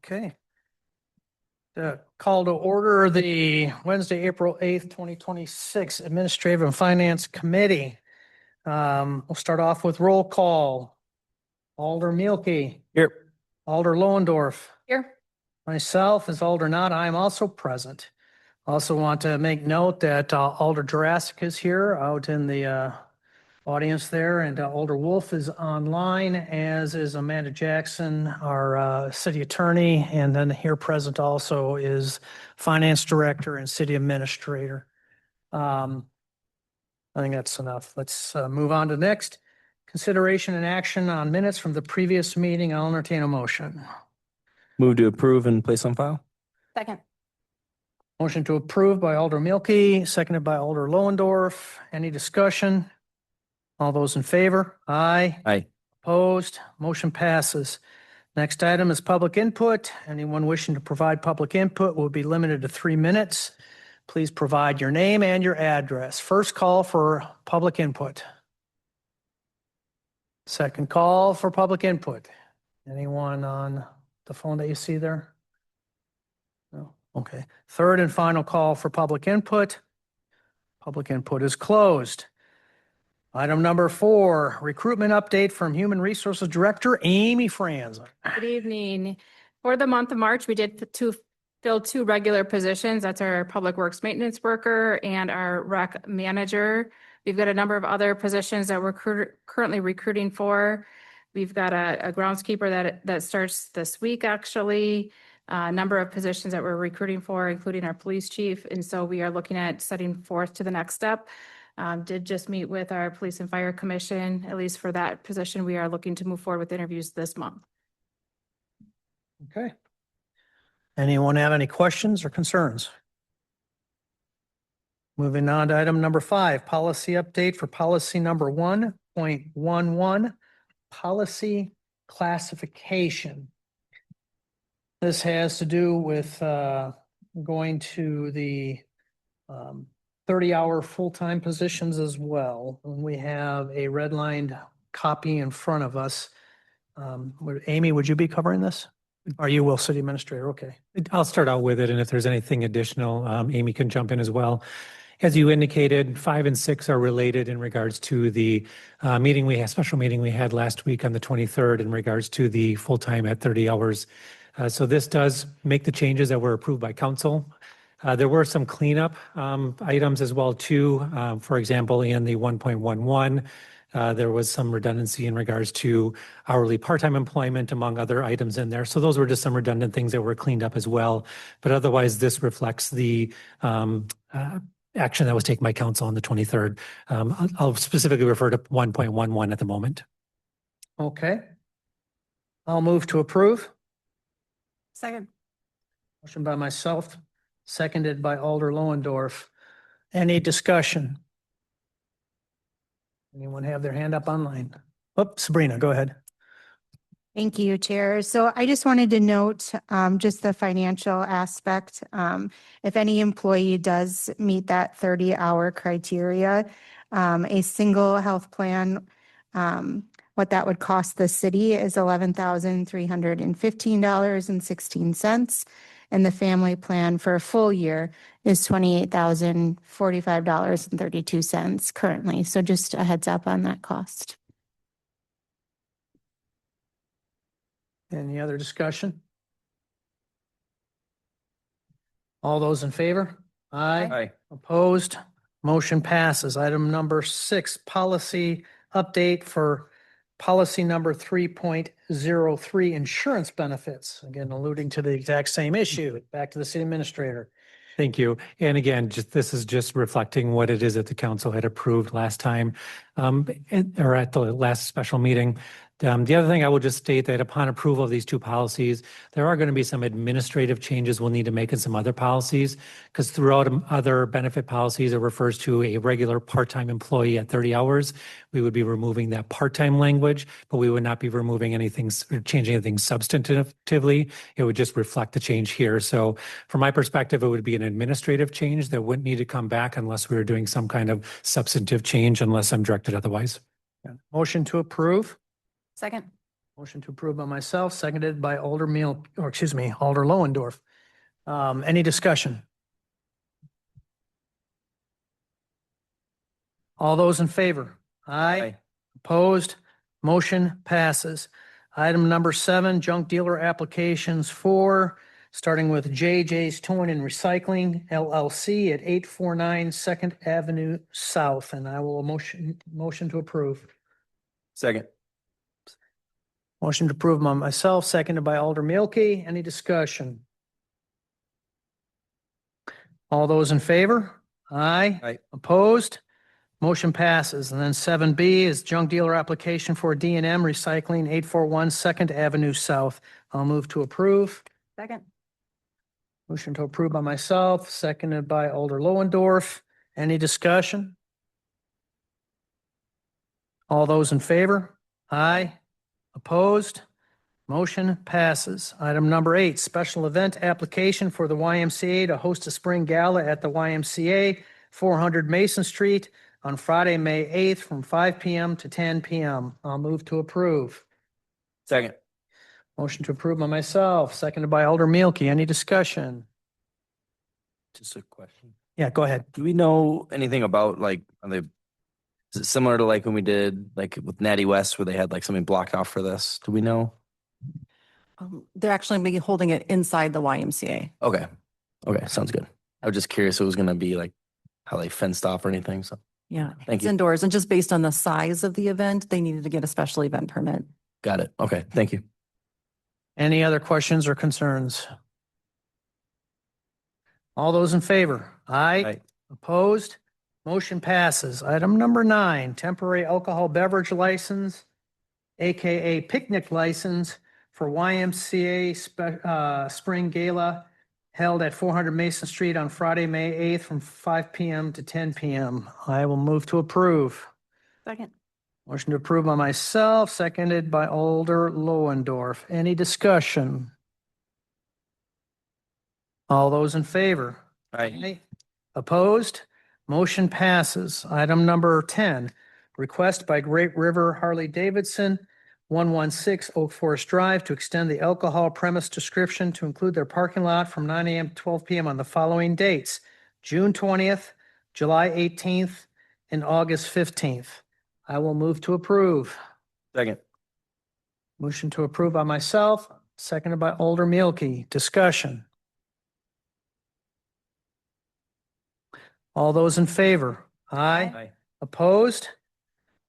Okay. Call to order the Wednesday, April 8th, 2026 Administrative and Finance Committee. We'll start off with roll call. Alder Mielke. Here. Alder Lohendorf. Here. Myself as Alder Not, I am also present. Also want to make note that Alder Jurassic is here out in the audience there, and Alder Wolf is online, as is Amanda Jackson, our city attorney, and then here present also is finance director and city administrator. I think that's enough. Let's move on to next. Consideration and action on minutes from the previous meeting. I'll entertain a motion. Move to approve and place on file. Second. Motion to approve by Alder Mielke, seconded by Alder Lohendorf. Any discussion? All those in favor? Aye. Aye. Opposed? Motion passes. Next item is public input. Anyone wishing to provide public input will be limited to 3 minutes. Please provide your name and your address. First call for public input. Second call for public input. Anyone on the phone that you see there? No? Okay. Third and final call for public input. Public input is closed. Item number 4, recruitment update from Human Resources Director Amy Franzen. Good evening. For the month of March, we did fill 2 regular positions. That's our Public Works Maintenance Worker and our Rec Manager. We've got a number of other positions that we're currently recruiting for. We've got a groundskeeper that starts this week, actually. A number of positions that we're recruiting for, including our police chief. And so we are looking at setting forth to the next step. Did just meet with our Police and Fire Commission. At least for that position, we are looking to move forward with interviews this month. Okay. Anyone have any questions or concerns? Moving on to item number 5, policy update for policy number 1.11, policy classification. This has to do with going to the 30-hour full-time positions as well. And we have a redlined copy in front of us. Amy, would you be covering this? Or you will, city administrator? Okay. I'll start out with it, and if there's anything additional, Amy can jump in as well. As you indicated, 5 and 6 are related in regards to the special meeting we had last week on the 23rd in regards to the full-time at 30 hours. So this does make the changes that were approved by council. There were some cleanup items as well too. For example, in the 1.11, there was some redundancy in regards to hourly part-time employment, among other items in there. So those were just some redundant things that were cleaned up as well. But otherwise, this reflects the action that was taken by council on the 23rd. I'll specifically refer to 1.11 at the moment. Okay. I'll move to approve. Second. Motion by myself, seconded by Alder Lohendorf. Any discussion? Anyone have their hand up online? Oops, Sabrina, go ahead. Thank you, Chair. So I just wanted to note just the financial aspect. If any employee does meet that 30-hour criteria, a single health plan, what that would cost the city is $11,315.16. And the family plan for a full year is $28,045.32 currently. So just a heads up on that cost. Any other discussion? All those in favor? Aye. Aye. Opposed? Motion passes. Item number 6, policy update for policy number 3.03, insurance benefits. Again, alluding to the exact same issue. Back to the city administrator. Thank you. And again, this is just reflecting what it is that the council had approved last time, or at the last special meeting. The other thing I will just state that upon approval of these 2 policies, there are going to be some administrative changes we'll need to make in some other policies, because throughout other benefit policies, it refers to a regular part-time employee at 30 hours. We would be removing that part-time language, but we would not be removing anything or changing anything substantively. It would just reflect the change here. So from my perspective, it would be an administrative change that wouldn't need to come back unless we were doing some kind of substantive change, unless I'm directed otherwise. Motion to approve. Second. Motion to approve by myself, seconded by Alder Alder Lohendorf. Any discussion? All those in favor? Aye. Opposed? Motion passes. Item number 7, junk dealer applications for, starting with JJ's Towing and Recycling LLC at 849 Second Avenue South, and I will motion to approve. Second. Motion to approve by myself, seconded by Alder Milky. Any discussion? All those in favor? Aye. Aye. Opposed? Motion passes. And then 7B is junk dealer application for D&M Recycling, 841 Second Avenue South. I'll move to approve. Second. Motion to approve by myself, seconded by Alder Lohendorf. Any discussion? All those in favor? Aye. Opposed? Motion passes. Item number 8, special event application for the YMCA to host a spring gala at the YMCA, 400 Mason Street on Friday, May 8th from 5 p.m. to 10 p.m. I'll move to approve. Second. Motion to approve by myself, seconded by Alder Milky. Any discussion? Just a question. Yeah, go ahead. Do we know anything about like, is it similar to like when we did like with Natty West where they had like something blocked off for this? Do we know? They're actually be holding it inside the YMCA. Okay. Okay. Sounds good. I was just curious if it was going to be like how they fenced off or anything. So Yeah. Thank It's you. indoors, and just based on the size of the event, they needed to get a special event permit. got it. Okay. Thank you. Any other questions or concerns? All those in favor? Aye. Aye. Opposed? Motion passes. Item number 9, temporary alcohol beverage license, AKA picnic license for YMCA Spring Gala held at 400 Mason Street on Friday, May 8th from 5 p.m. to 10 p.m. I will move to approve. Second. Motion to approve by myself, seconded by Alder Lohendorf. Any discussion? All those in favor? Aye. Opposed? Motion passes. Item number 10, request by Great River Harley Davidson, 116 Oak Forest Drive, to extend the alcohol premise description to include their parking lot from 9 a.m. to 12 p.m. on the following dates: June 20th, July 18th, and August 15th. I will move to approve. Second. Motion to approve by myself, seconded by Alder Milky. Discussion. All those in favor? Aye. Aye. Opposed?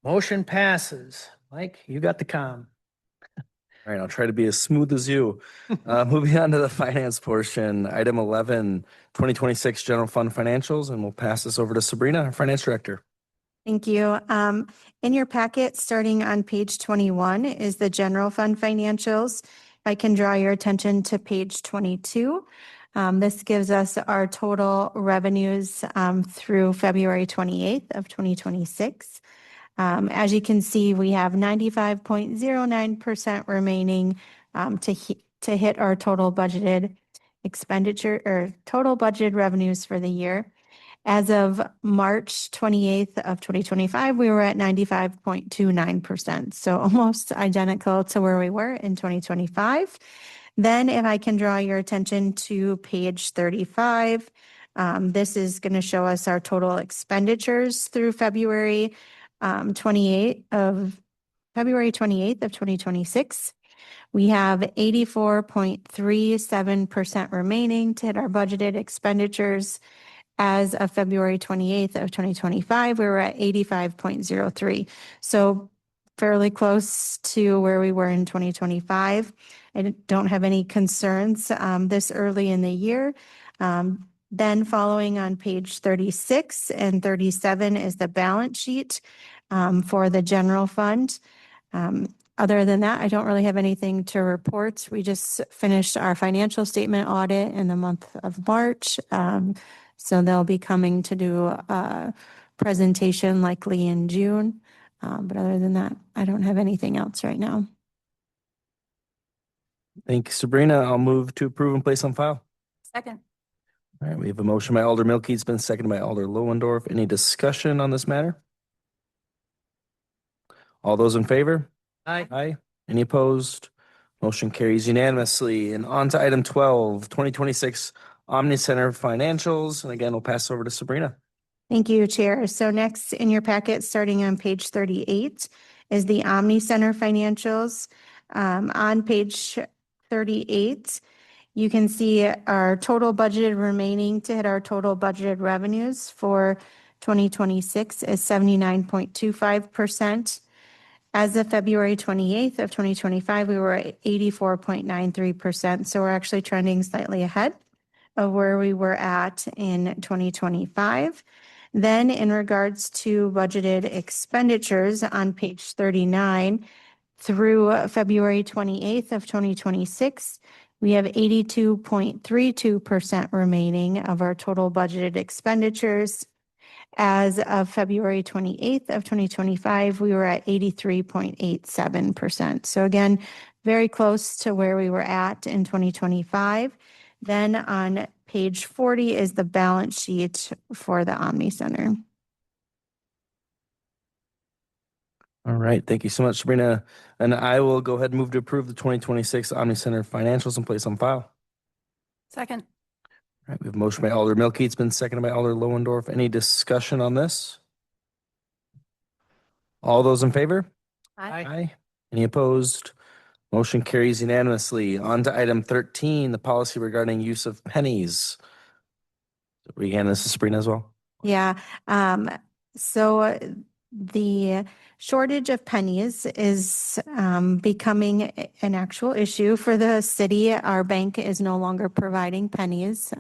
Motion passes. Mike, you got the com. All right, I'll try to be as smooth as you. Moving on to the finance portion, item 11, 2026 general fund financials, and we'll pass this over to Sabrina, our finance director. Thank you. In your packet, starting on page 21 is the general fund financials. I can draw your attention to page 22. This gives us our total revenues through February 28th of 2026. As you can see, we have 95.09% remaining to hit our total budgeted expenditure or total budgeted revenues for the year. As of March 28th of 2025, we were at 95.29%, so almost identical to where we were in 2025. Then if I can draw your attention to page 35, this is going to show us our total expenditures through February 28th of 2026. We have 84.37% remaining to hit our budgeted expenditures. As of February 28th of 2025, we were at 85.03. So fairly close to where we were in 2025. I don't have any concerns this early in the year. Then following on page 36 and 37 is the balance sheet for the general fund. Other than that, I don't really have anything to report. We just finished our financial statement audit in the month of March. So they'll be coming to do a presentation likely in June. But other than that, I don't have anything else right now. Thank you, Sabrina. I'll move to approve and place on file. Second. All right, we have a motion by Alder Milky. It's been seconded by Alder Lohendorf. Any discussion on this matter? All those in favor? Aye. Aye. Any opposed? Motion carries unanimously. And on to item 12, 2026 Omni Center financials. And again, we'll pass over to Sabrina. Thank you, Chair. So next in your packet, starting on page 38, is the Omni Center financials. On page 38, you can see our total budgeted remaining to hit our total budgeted revenues for 2026 is 79.25%. As of February 28th of 2025, we were at 84.93%. So we're actually trending slightly ahead of where we were at in 2025. Then in regards to budgeted expenditures on page 39, through February 28th of 2026, we have 82.32% remaining of our total budgeted expenditures. As of February 28th of 2025, we were at 83.87%. So again, very close to where we were at in 2025. Then on page 40 is the balance sheet for the Omni Center. All right. Thank you so much, Sabrina. And I will go ahead and move to approve the 2026 Omni Center financials and place on file. Second. All right. We have a motion by Alder Milkey. It's been seconded by Alder Lowendorf. Any discussion on this? All those in favor? Aye. Any opposed? Motion carries unanimously. On to item 13, the policy regarding use of pennies. Again, this is Sabrina as well. Yeah. So the shortage of pennies is becoming an actual issue for the city. Our bank is no longer providing pennies.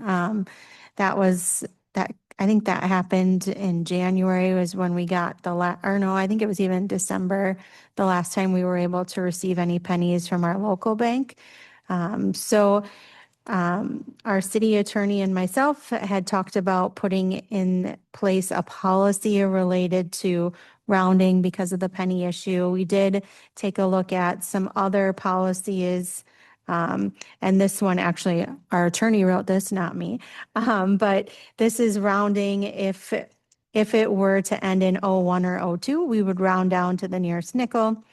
I think that happened in January was when we got I think it was even December, the last time we were able to receive any pennies from our local bank. So our city attorney and myself had talked about putting in place a policy related to rounding because of the penny issue. We did take a look at some other policies. And this one, actually, our attorney wrote this, not me. But this is rounding. If it were to end in 01 or 02, we would round down to the nearest nickel.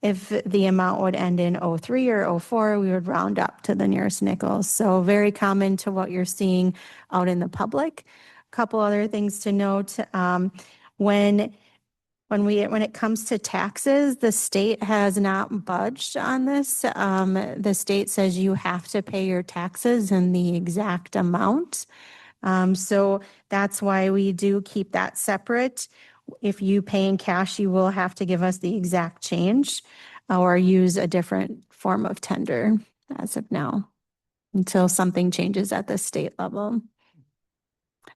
If the amount would end in 03 or 04, we would round up to the nearest nickel. So very common to what you're seeing out in the public. A couple other things to note. When it comes to taxes, the state has not budged on this. The state says you have to pay your taxes in the exact amount. So that's why we do keep that separate. If you pay in cash, you will have to give us the exact change or use a different form of tender as of now until something changes at the state level.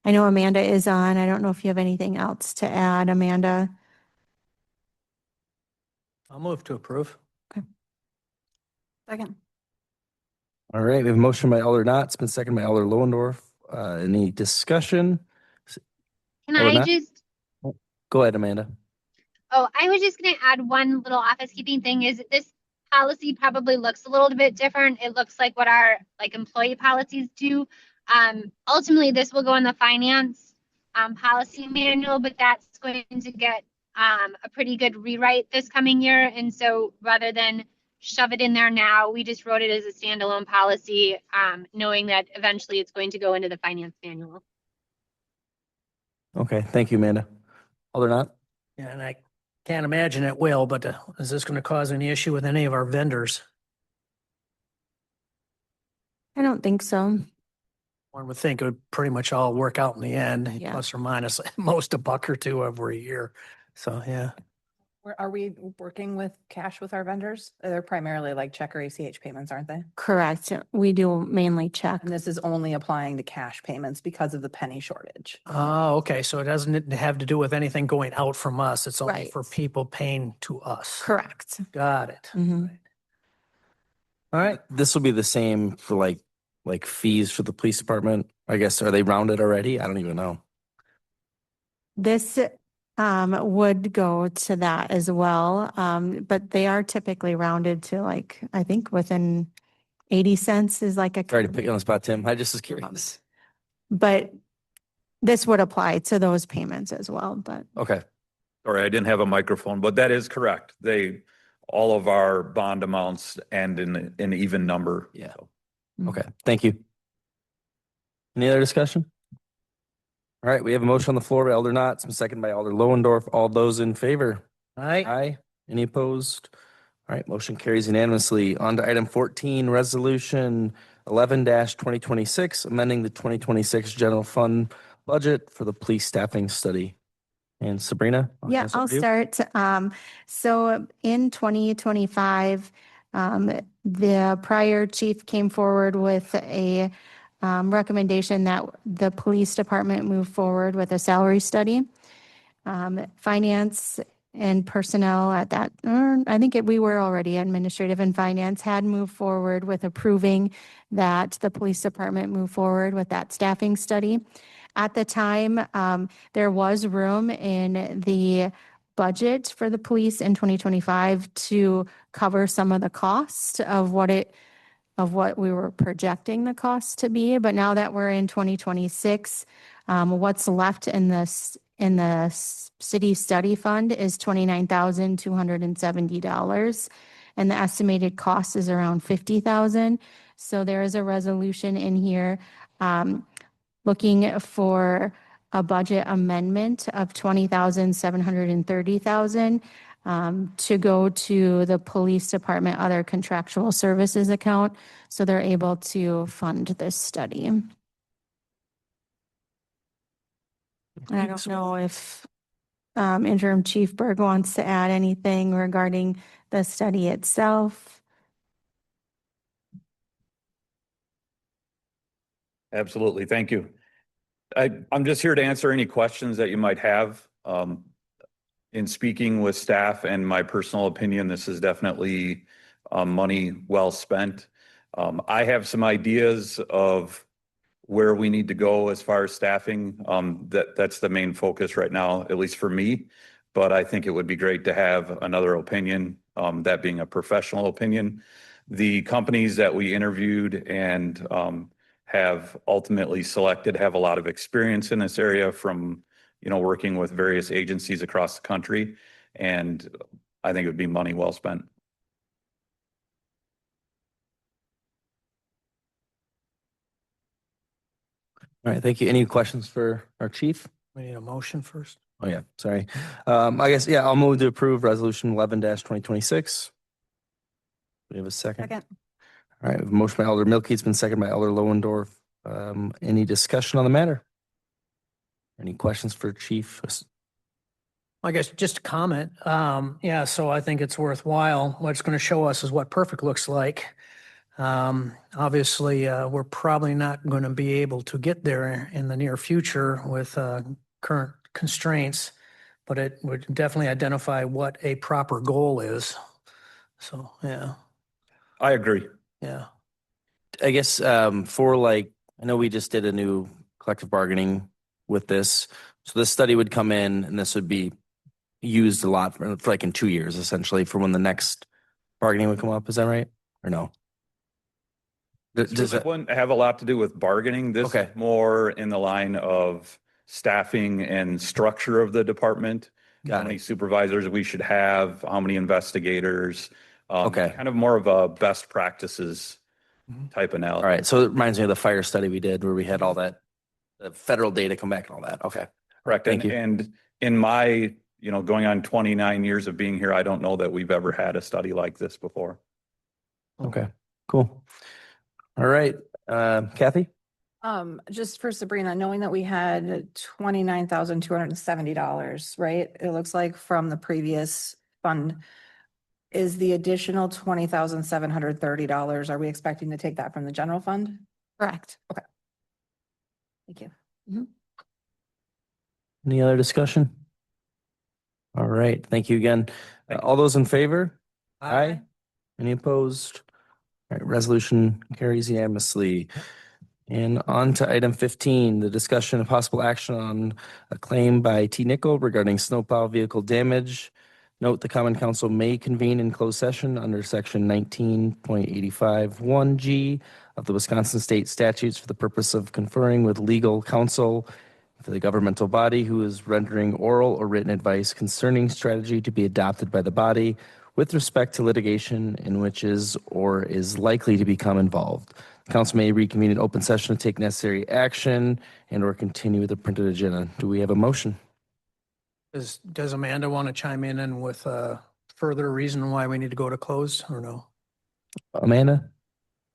I know Amanda is on. I don't know if you have anything else to add, Amanda. I'll move to approve. Second. All right. We have a motion by Alder Knott. It's been seconded by Alder Lowendorf. Any discussion? Can Alder I Knott? just, Go ahead, Amanda. I was just going to add one little office keeping thing is this policy probably looks a little bit different. It looks like what our employee policies do. Ultimately, this will go in the finance policy manual, but that's going to get a pretty good rewrite this coming year. And so rather than shove it in there now, we just wrote it as a standalone policy, knowing that eventually it's going to go into the finance manual. Okay. Thank you, Amanda. Alder Knott? Yeah, and I can't imagine it will, but is this going to cause any issue with any of our vendors? I don't think so. One would think it would pretty much all work out in the end, Yeah. plus or minus most a buck or two every year. So, yeah. Are we working with cash with our vendors? They're primarily like check or ACH payments, aren't they? Correct. We do mainly check. And this is only applying to cash payments because of the penny shortage. Oh, okay. So it doesn't have to do with anything going out from us. It's only Right. for people paying to us. Correct. Got it. Mhm. Right. All right. This will be the same for like fees for the police department. I guess, are they rounded already? I don't even know. This would go to that as well. But they are typically rounded to I think within 80 cents is like a. Sorry to put you on the spot, Tim. I just was curious. But this would apply to those payments as well, but Okay. Sorry, I didn't have a microphone, but that is correct. They all of our bond amounts and in an even number. Yeah. So, Okay, thank you. Any other discussion? All right, we have a motion on the floor by Alder Knott, some second by Alder Lowendorf. All those in favor? Aye. Aye. Any opposed? All right, motion carries unanimously. On to item 14, resolution 11-2026, amending the 2026 general fund budget for the police staffing study. And Sabrina? Yeah, pass it I'll to you. start. So in 2025, the prior chief came forward with a recommendation that the police department move forward with a salary study. Finance and personnel at that, we were already administrative and finance had moved forward with approving that the police department move forward with that staffing study. At the time, there was room in the budget for the police in 2025 to cover some of the cost of what we were projecting the cost to be. But now that we're in 2026, what's left in the city study fund is $29,270, and the estimated cost is around $50,000. So there is a resolution in here looking for a budget amendment of $20,730,000 to go to the police department other contractual services account, so they're able to fund this study. And I don't know if Interim Chief Berg wants to add anything regarding the study itself. absolutely. Thank you. I'm just here to answer any questions that you might have. In speaking with staff and my personal opinion, this is definitely money well spent. I have some ideas of where we need to go as far as staffing. That's the main focus right now, at least for me. But I think it would be great to have another opinion, that being a professional opinion. The companies that we interviewed and have ultimately selected have a lot of experience in this area from, working with various agencies across the country. And I think it would be money well spent. All right, thank you. Any questions for our chief? We need a motion first. Oh, yeah, sorry. I guess, I'll move to approve resolution 11-2026. We have a second. Second. All right, we have a motion by Alder Milkie. It's been seconded by Alder Lowendorf. Any discussion on the matter? Any questions for chief? I guess just a comment. So I think it's worthwhile. What it's going to show us is what perfect looks like. Obviously, we're probably not going to be able to get there in the near future with current constraints, but it would definitely identify what a proper goal is. So, yeah. I agree. Yeah. I guess I know we just did a new collective bargaining with this. So this study would come in and this would be used a lot for like in 2 years, essentially, for when the next bargaining would come up. Is that right? Or no? Does that wouldn't have a lot to do with bargaining? This Okay. is more in the line of staffing and structure of the department. How many supervisors we should have, how many investigators. Okay. Kind of more of a best practices type analysis. All right. So it reminds me of the fire study we did where we had all that the federal data come back and all that. Okay. Correct. Thank you. And in my, going on 29 years of being here, I don't know that we've ever had a study like this before. Okay, cool. All right. Kathy? Just for Sabrina, knowing that we had $29,270, right? It looks like from the previous fund. Is the additional $20,730, are we expecting to take that from the general fund? Correct. Thank you. Any other discussion? All right. Thank you again. All those in favor? Aye. Any opposed? All right. Resolution carries unanimously. And on to item 15, the discussion of possible action on a claim by T. Nickel regarding snowplow vehicle damage. Note the Common Council may convene in closed session under section 19.851G of the Wisconsin State Statutes for the purpose of conferring with legal counsel for the governmental body who is rendering oral or written advice concerning strategy to be adopted by the body with respect to litigation in which is or is likely to become involved. The council may reconvene in open session to take necessary action and or continue with the printed agenda. Do we have a motion? Does Amanda want to chime in with a further reason why we need to go to close or no? Amanda?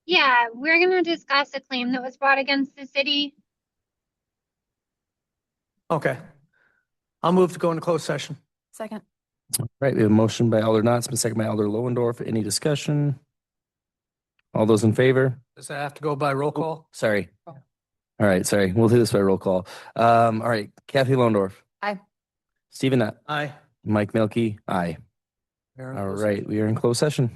Yeah, we're gonna discuss a claim that was brought against the city. Okay. I'll move to go into closed session. Second. Right, we have a motion by Alder Knotzman, second by Alder Lohendorf. Any discussion? All those in favor? Does that have to go by roll call? Sorry. All right, sorry. We'll do this by roll call. All right, Kathy Lohendorf. Aye. Stephen Nutt. Aye. Mike Milky. Aye. We're in All closed right, we are in closed session.